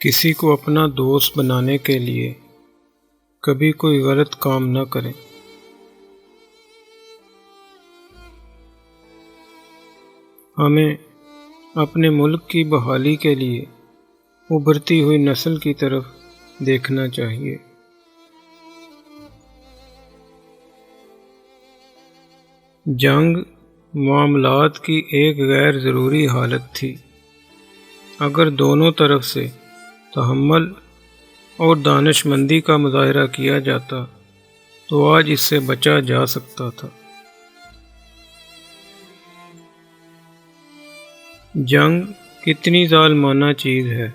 کسی کو اپنا دوست بنانے کے لیے کبھی کوئی غلط کام نہ کریں۔ ہمیں اپنے ملک کی بحالی کے لیے ابھرتی ہوئی نسل کی طرف دیکھنا چاہیے۔ جنگ معاملات کی ایک غیر ضروری حالت تھی۔ اگر دونوں طرف سے تحمل اور دانش مندی کا مظاہرہ کیا جاتا تو آج اس سے بچا جا سکتا تھا۔ جنگ کتنی ظالمانہ چیز ہے۔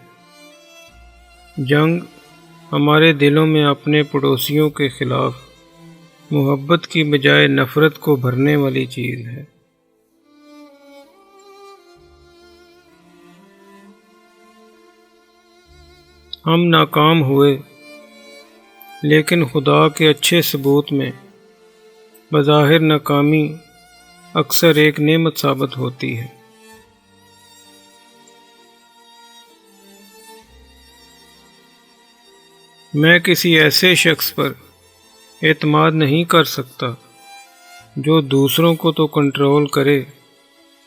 جنگ ہمارے دلوں میں اپنے پڑوسیوں کے خلاف محبت کی بجائے نفرت کو بھرنے والی چیز ہے۔ ہم ناکام ہوئے، لیکن خدا کے اچھے ثبوت میں بظاہر ناکامی اکثر ایک نعمت ثابت ہوتی ہے۔ میں کسی ایسے شخص پر اعتماد نہیں کر سکتا جو دوسروں کو تو کنٹرول کرے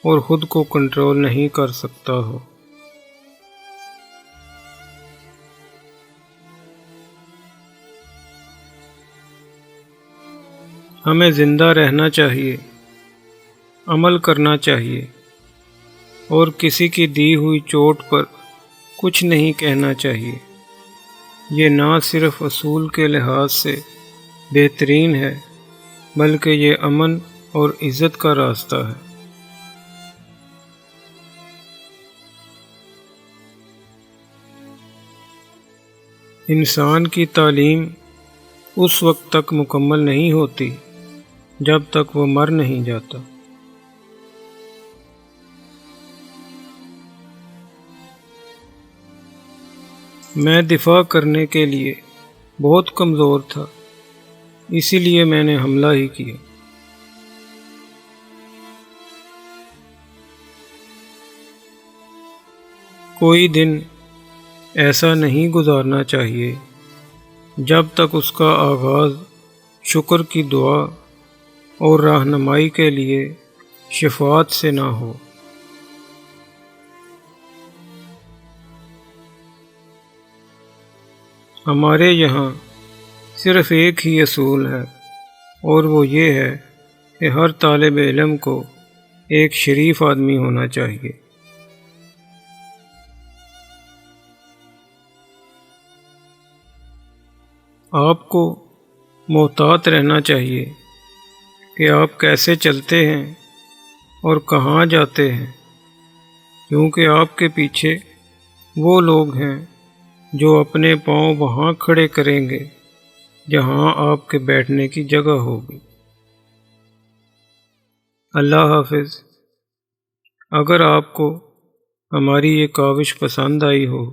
اور خود کو کنٹرول نہیں کر سکتا ہو۔ ہمیں زندہ رہنا چاہیے، عمل کرنا چاہیے اور کسی کی دی ہوئی چوٹ پر کچھ نہیں کہنا چاہیے۔ یہ نہ صرف اصول کے لحاظ سے بہترین ہے بلکہ یہ امن اور عزت کا راستہ ہے۔ انسان کی تعلیم اس وقت تک مکمل نہیں ہوتی جب تک وہ مر نہیں جاتا۔ میں دفاع کرنے کے لیے بہت کمزور تھا، اسی لیے میں نے حملہ ہی کیا۔ کوئی دن ایسا نہیں گزارنا چاہیے جب تک اس کا آغاز شکر کی دعا اور رہنمائی کے لیے شفاعت سے نہ ہو۔ ہمارے یہاں صرف ایک ہی اصول ہے اور وہ یہ ہے کہ ہر طالب علم کو ایک شریف آدمی ہونا چاہیے۔ آپ کو محتاط رہنا چاہیے کہ آپ کیسے چلتے ہیں اور کہاں جاتے ہیں، کیونکہ آپ کے پیچھے وہ لوگ ہیں جو اپنے پاؤں وہاں کھڑے کریں گے جہاں آپ کے بیٹھنے کی جگہ ہوگی۔ اللہ حافظ۔ اگر آپ کو ہماری یہ کاوش پسند آئی ہو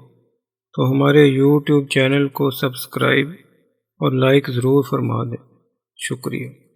تو ہمارے YouTube چینل کو سبسکرائب اور لائک ضرور فرما دیں۔ شکریہ۔